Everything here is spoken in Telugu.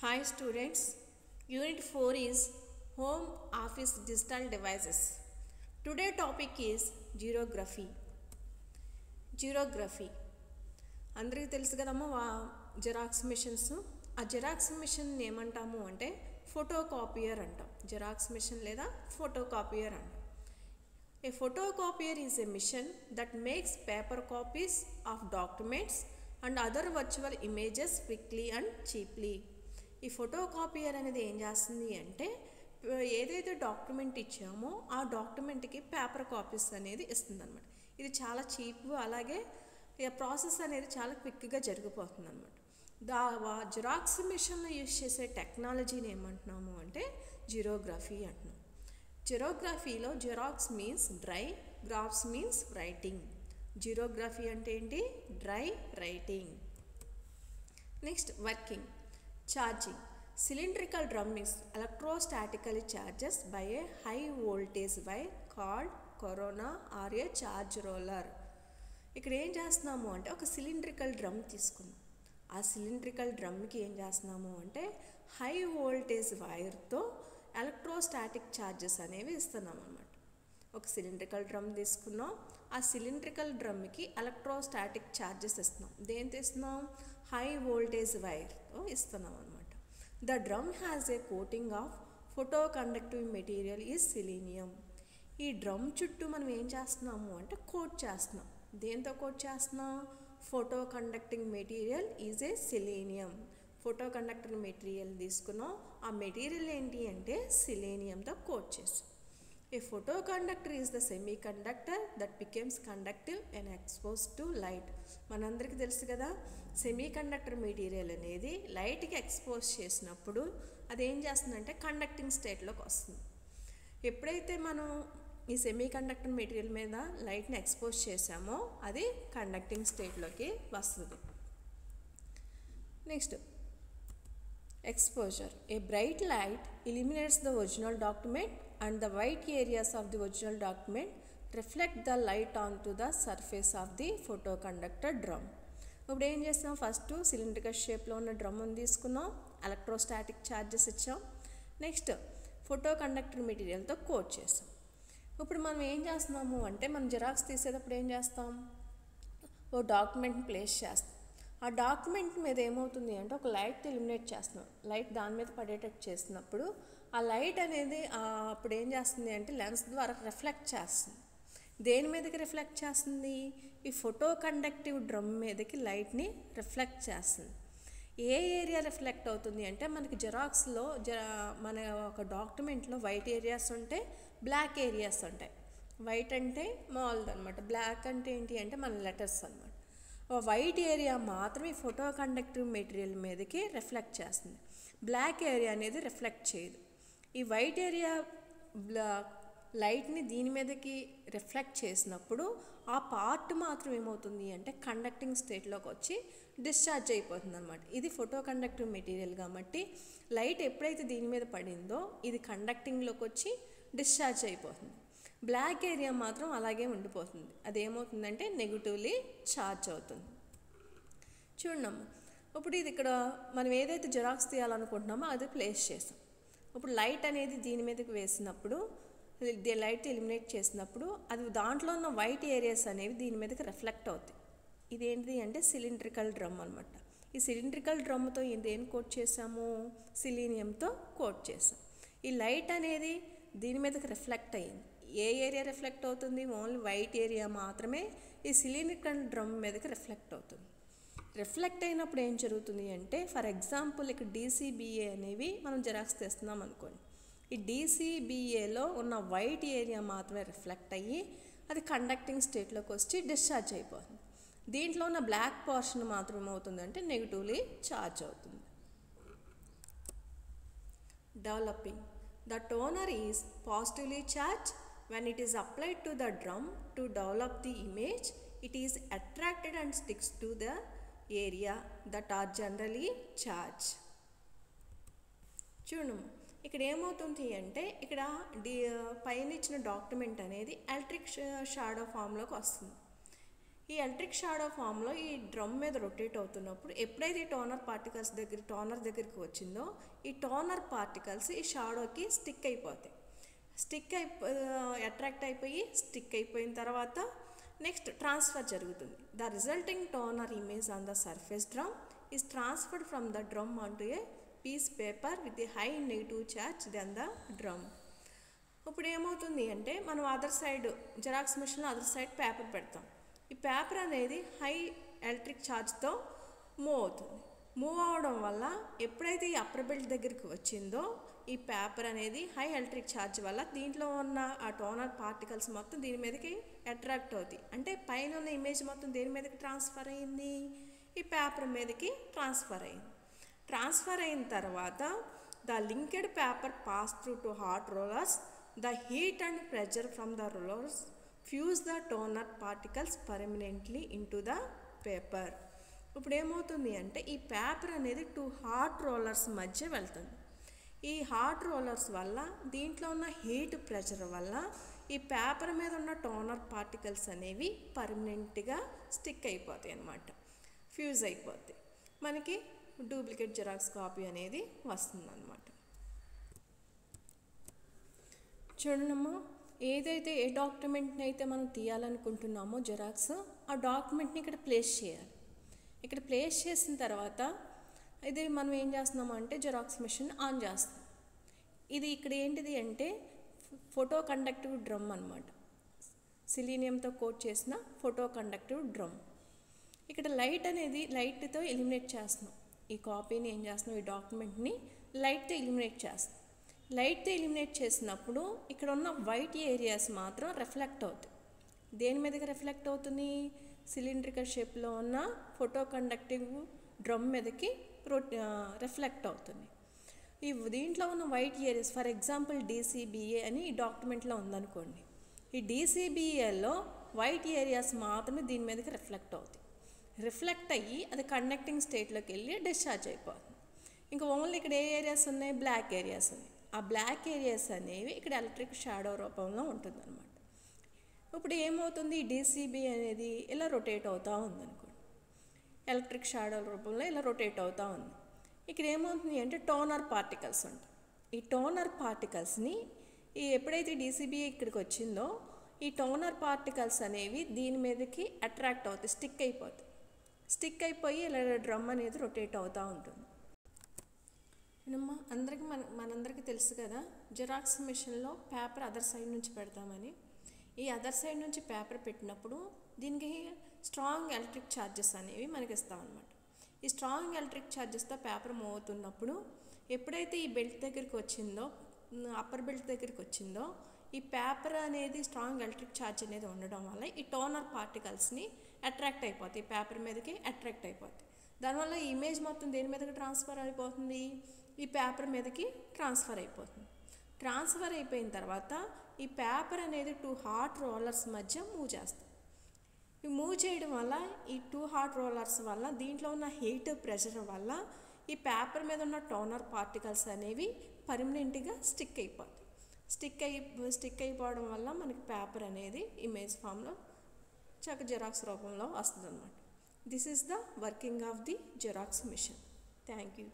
Hi students, Unit 4 is Home Office Digital Devices. Today topic is Xerography. Xerography. అందరికీ తెలుసు కదమ్మా జెరాక్స్ మిషన్స్. ఆ జెరాక్స్ మిషన్ ఏమంటాము అంటే ఫోటోకాపియర్ అంటాం. జెరాక్స్ మిషన్ లేదా ఫోటోకాపియర్ అంటాం. A photocopier is a machine that makes paper copies of documents and other virtual images quickly and cheaply. ఈ ఫోటోకాపియర్ అనేది ఏం చేస్తుంది అంటే ఏదైతే డాక్యుమెంట్ ఇచ్చామో ఆ డాక్యుమెంట్కి పేపర్ కాపీస్ అనేది ఇస్తుంది అనమాట. ఇది చాలా చీప్, అలాగే ప్రాసెస్ అనేది చాలా క్విక్గా జరిగిపోతుంది అనమాట. జిరాక్స్ మిషన్లో యూజ్ చేసే టెక్నాలజీని ఏమంటున్నాము అంటే జిరోగ్రఫీ అంటున్నాం. జిరోగ్రఫీలో xerox means dry, graphs means writing. Xerography అంటే ఏంటి? Dry writing. Next working. Charging. Cylindrical drum is electrostatically charged by a high voltage wire called corona or a charge roller. ఇక్కడ ఏం చేస్తున్నాము అంటే ఒక సిలిండ్రికల్ డ్రమ్ తీసుకున్నాం. ఆ సిలిండ్రికల్ డ్రమ్కి ఏం చేస్తున్నాము అంటే హై వోల్టేజ్ వైర్తో ఎలక్ట్రోస్టాటిక్ ఛార్జెస్ అనేవి ఇస్తున్నాం అన్నమాట. ఒక సిలిండ్రికల్ డ్రమ్ తీసుకున్నాం. ఆ సిలిండ్రికల్ డ్రమ్కి ఎలక్ట్రోస్టాటిక్ ఛార్జెస్ ఇస్తున్నాం. దేంతో ఇస్తున్నాం? హై వోల్టేజ్ వైర్తో ఇస్తున్నాం అనమాట. The drum has a coating of photo conductive material is selenium. ఈ డ్రమ్ చుట్టూ మనం ఏం చేస్తున్నాము అంటే కోట్ చేస్తున్నాం. దేంతో కోట్ చేస్తున్నాం? Photo conducting material is a selenium. Photo conductor material తీసుకున్నాం. ఆ మెటీరియల్ ఏంటి అంటే సిలీనియంతో కోట్ చేస్తాం. A photoconductor is the semiconductor that becomes conductive and exposed to light. మనందరికీ తెలుసు కదా, సెమీకండక్టర్ మెటీరియల్ అనేది లైట్కి ఎక్స్పోజ్ చేసినప్పుడు అది ఏం చేస్తుందంటే కండక్టింగ్ స్టేట్లోకి వస్తుంది. ఎప్పుడైతే మనం ఈ సెమీకండక్టర్ మెటీరియల్ మీద లైట్ని ఎక్స్పోజ్ చేసామో అది కండక్టింగ్ స్టేట్లోకి వస్తుంది. Next exposure. A bright light illuminates the original document and the white areas of the original document reflect the light onto the surface of the photoconductor drum. ఇప్పుడు ఏం చేస్తాం? ఫస్ట్ సిలిండ్రికల్ షేప్లో ఉన్న డ్రమ్ని తీసుకున్నాం, ఎలక్ట్రోస్టాటిక్ ఛార్జెస్ ఇచ్చాం. నెక్స్ట్ ఫోటో కండక్టర్ మెటీరియల్తో కోట్ చేసాం. ఇప్పుడు మనం ఏం చేస్తున్నాము అంటే మనం జిరాక్స్ తీసేటప్పుడు ఏం చేస్తాం? ఓ డాక్యుమెంట్ని ప్లేస్ చేస్తాం. ఆ డాక్యుమెంట్ మీద ఏమవుతుంది అంటే ఒక లైట్ ఎలిమినేట్ చేస్తున్నాం. లైట్ దాని మీద పడేటట్టు చేసినప్పుడు ఆ లైట్ అనేది అప్పుడు ఏం చేస్తుంది అంటే లెన్స్ ద్వారా రిఫ్లెక్ట్ చేస్తుంది. దేని మీదకి రిఫ్లెక్ట్ చేస్తుంది? ఈ ఫోటో కండక్టివ్ డ్రమ్ మీదకి లైట్ని రిఫ్లెక్ట్ చేస్తుంది. ఏ ఏరియా రిఫ్లెక్ట్ అవుతుంది అంటే మనకి జెరాక్స్లో మన ఒక డాక్యుమెంట్లో వైట్ ఏరియాస్ ఉంటాయి, బ్లాక్ ఏరియాస్ ఉంటాయి. వైట్ అంటే మామూలుది అనమాట, బ్లాక్ అంటే ఏంటి అంటే మన లెటర్స్ అనమాట. వైట్ ఏరియా మాత్రమే ఫోటో కండక్టివ్ మెటీరియల్ మీదకి రిఫ్లెక్ట్ చేస్తుంది. బ్లాక్ ఏరియా అనేది రిఫ్లెక్ట్ చేయదు. ఈ వైట్ ఏరియా లైట్ని దీని మీదకి రిఫ్లెక్ట్ చేసినప్పుడు ఆ పార్ట్ మాత్రం ఏమవుతుంది అంటే కండక్టింగ్ స్టేట్లోకి వచ్చి డిశ్చార్జ్ అయిపోతుంది అనమాట. ఇది ఫోటో కండక్టివ్ మెటీరియల్ కాబట్టి లైట్ ఎప్పుడైతే దీని మీద పడిందో ఇది కండక్టింగ్లోకి వచ్చి డిశ్చార్జ్ అయిపోతుంది. బ్లాక్ ఏరియా మాత్రం అలాగే ఉండిపోతుంది. అదేమవుతుందంటే నెగిటివ్లీ ఛార్జ్ అవుతుంది. చూడమ్మా, ఇప్పుడు ఇది ఇక్కడ మనం ఏదైతే జిరాక్స్ తీయాలనుకుంటున్నామో అది ప్లేస్ చేసాం. ఇప్పుడు లైట్ అనేది దీని మీదకి వేసినప్పుడు లైట్ ఎలిమినేట్ చేసినప్పుడు అది దాంట్లో ఉన్న వైట్ ఏరియాస్ అనేవి దీని మీదకి రిఫ్లెక్ట్ అవుతాయి. ఇదేంటిది అంటే సిలిండ్రికల్ డ్రమ్ అనమాట. ఈ సిలిండ్రికల్ డ్రమ్తో దేని కోట్ చేసాము? సిలీనియంతో కోట్ చేసాం. ఈ లైట్ అనేది దీని మీదకి రిఫ్లెక్ట్ అయ్యింది. ఏ ఏరియా రిఫ్లెక్ట్ అవుతుంది? ఓన్లీ వైట్ ఏరియా మాత్రమే ఈ సిలిండ్రికల్ డ్రమ్ మీదకి రిఫ్లెక్ట్ అవుతుంది. రిఫ్లెక్ట్ అయినప్పుడు ఏం జరుగుతుంది అంటే ఫర్ ఎగ్జాంపుల్ ఇక్కడ డీసీబీఏ అనేవి మనం జెరాక్స్ తెస్తున్నాం అనుకోండి. ఈ డీసీబీఏలో ఉన్న వైట్ ఏరియా మాత్రమే రిఫ్లెక్ట్ అయ్యి అది కండక్టింగ్ స్టేట్లోకి వచ్చి డిశ్చార్జ్ అయిపోతుంది. దీంట్లో ఉన్న బ్లాక్ పోర్షన్ మాత్రం ఏమవుతుందంటే నెగిటివ్లీ ఛార్జ్ అవుతుంది. Developing. The toner is positively charged. When it is applied to the drum to develop the image, it is attracted and sticks to the area that are generally charged. చూడు ఇక్కడ ఏమవుతుంది అంటే ఇక్కడ పైన ఇచ్చిన డాక్యుమెంట్ అనేది ఎలక్ట్రిక్ షాడో ఫామ్లోకి వస్తుంది. ఈ ఎలక్ట్రిక్ షాడో ఫామ్లో ఈ డ్రమ్ మీద రొటేట్ అవుతున్నప్పుడు ఎప్పుడైతే ఈ టోనర్ దగ్గరికి వచ్చిందో ఈ టోనర్ పార్టికల్స్ ఈ షాడోకి స్టిక్ అయిపోతాయి. అట్రాక్ట్ అయిపోయి స్టిక్ అయిపోయిన తర్వాత నెక్స్ట్ ట్రాన్స్ఫర్ జరుగుతుంది. The resulting toner image on the surface drum is transferred from the drum onto a piece paper with a high negative charge then the drum. ఇప్పుడు ఏమవుతుంది అంటే మనం అదర్ సైడ్ జెరాక్స్ మిషన్లో అదర్ సైడ్ పేపర్ పెడతాం. ఈ పేపర్ అనేది హై ఎలక్ట్రిక్ ఛార్జ్తో మూవ్ అవుతుంది. మూవ్ అవడం వల్ల ఎప్పుడైతే ఈ అప్పర్ బెల్ట్ దగ్గరికి వచ్చిందో ఈ పేపర్ అనేది హై ఎలక్ట్రిక్ ఛార్జ్ వల్ల దీంట్లో ఉన్న ఆ టోనర్ పార్టికల్స్ మొత్తం దీని మీదకి అట్రాక్ట్ అవుతాయి. అంటే పైన ఉన్న ఇమేజ్ మొత్తం దేని మీదకి ట్రాన్స్ఫర్ అయింది, ఈ పేపర్ మీదకి ట్రాన్స్ఫర్ అయింది. ట్రాన్స్ఫర్ అయిన తర్వాత the linked paper pass through to hot rollers. The heat and pressure from the rollers fuse the toner particles permanently into the paper. ఇప్పుడు ఏమవుతుంది అంటే ఈ పేపర్ అనేది 2 హాట్ రోలర్స్ మధ్య వెళ్తుంది. ఈ హాట్ రోలర్స్ వల్ల దీంట్లో ఉన్న హీట్ ప్రెషర్ వల్ల ఈ పేపర్ మీద ఉన్న టోనర్ పార్టికల్స్ అనేవి పర్మనెంట్గా స్టిక్ అయిపోతాయి అన్నమాట, ఫ్యూజ్ అయిపోతాయి. మనకి డూప్లికేట్ జెరాక్స్ కాపీ అనేది వస్తుందన్నమాట. చూడమ్మా, ఏదైతే ఏ డాక్యుమెంట్ని అయితే మనం తీయాలనుకుంటున్నామో జెరాక్స్, ఆ డాక్యుమెంట్ని ఇక్కడ ప్లేస్ చేయాలి. ఇక్కడ ప్లేస్ చేసిన తర్వాత ఇది మనం ఏం చేస్తున్నాము అంటే జెరాక్స్ మిషన్ ఆన్ చేస్తాం. ఇది ఇక్కడ ఏంటిది అంటే ఫోటో కండక్టివ్ డ్రమ్ అనమాట, సిలీనియంతో కోట్ చేసిన ఫోటో కండక్టివ్ డ్రమ్. ఇక్కడ లైట్ అనేది లైట్తో ఎలిమినేట్ చేస్తున్నాం. ఈ కాపీని ఏం చేస్తున్నాం, ఈ డాక్యుమెంట్ని లైట్తో ఎలిమినేట్ చేస్తాం. లైట్తో ఎలిమినేట్ చేసినప్పుడు ఇక్కడ ఉన్న వైట్ ఏరియాస్ మాత్రం రిఫ్లెక్ట్ అవుతాయి. దేని మీదకి రిఫ్లెక్ట్ అవుతుంది, సిలిండ్రికల్ షేప్లో ఉన్న ఫోటో కండక్టివ్ డ్రమ్ మీదకి రిఫ్లెక్ట్ అవుతుంది. దీంట్లో ఉన్న white areas, for example DCBA అని ఈ డాక్యుమెంట్లో ఉందనుకోండి. ఈ DCBAలో వైట్ ఏరియాస్ మాత్రమే దీని మీదకి రిఫ్లెక్ట్ అవుతాయి. రిఫ్లెక్ట్ అయ్యి అది కండక్టింగ్ స్టేట్లోకి వెళ్ళి డిశ్చార్జ్ అయిపోతుంది. ఇంకా ఓన్లీ ఇక్కడ ఏ ఏరియాస్ ఉన్నాయి, బ్లాక్ ఏరియాస్ ఉన్నాయి. ఆ బ్లాక్ ఏరియాస్ అనేవి ఇక్కడ ఎలక్ట్రిక్ షాడో రూపంలో ఉంటుందన్నమాట. ఇప్పుడు ఏమవుతుంది, ఈ DCBA అనేది ఇలా రొటేట్ అవుతూ ఉందనుకోండి, ఎలక్ట్రిక్ షాడో రూపంలో ఇలా రొటేట్ అవుతూ ఉంది. ఇక్కడ ఏమవుతుంది అంటే టోనర్ పార్టికల్స్ ఉంటాయి. ఈ టోనర్ పార్టికల్స్ని ఎప్పుడైతే DCBA ఇక్కడికి వచ్చిందో ఈ టోనర్ పార్టికల్స్ అనేవి దీని మీదకి అట్రాక్ట్ అవుతాయి, స్టిక్ అయిపోతాయి. స్టిక్ అయిపోయి ఇలా డ్రమ్ అనేది రొటేట్ అవుతూ ఉంటుంది. మనందరికీ తెలుసు కదా, జెరాక్స్ మిషన్లో పేపర్ అదర్ సైడ్ నుంచి పెడతామని. ఈ అదర్ సైడ్ నుంచి పేపర్ పెట్టినప్పుడు దీనికి స్ట్రాంగ్ ఎలక్ట్రిక్ ఛార్జెస్ అనేవి మనకి ఇస్తామన్నమాట. ఈ స్ట్రాంగ్ ఎలక్ట్రిక్ ఛార్జెస్తో పేపర్ మూవ్ అవుతున్నప్పుడు ఎప్పుడైతే ఈ బెల్ట్ దగ్గరికి వచ్చిందో, అప్పర్ బెల్ట్ దగ్గరికి వచ్చిందో, ఈ పేపర్ అనేది స్ట్రాంగ్ ఎలక్ట్రిక్ ఛార్జ్ అనేది ఉండడం వల్ల ఈ టోనర్ పార్టికల్స్ని అట్రాక్ట్ అయిపోతాయి, పేపర్ మీదకి అట్రాక్ట్ అయిపోతాయి. దానివల్ల ఈ ఇమేజ్ మొత్తం దేని మీదకి ట్రాన్స్ఫర్ అయిపోతుంది, ఈ పేపర్ మీదకి ట్రాన్స్ఫర్ అయిపోతుంది. ట్రాన్స్ఫర్ అయిపోయిన తర్వాత ఈ పేపర్ అనేది 2 హాట్ రోలర్స్ మధ్య మూవ్ చేస్తాం. ఈ మూవ్ చేయడం వల్ల ఈ 2 హాట్ రోలర్స్ వల్ల దీంట్లో ఉన్న హీట్ ప్రెషర్ వల్ల ఈ పేపర్ మీద ఉన్న టోనర్ పార్టికల్స్ అనేవి పర్మనెంట్గా స్టిక్ అయిపోతాయి. స్టిక్ అయిపోవడం వల్ల మనకి పేపర్ అనేది ఇమేజ్ ఫామ్లో జెరాక్స్ రూపంలో వస్తుంది అన్నమాట. This is the working of the xerox machine. Thank you.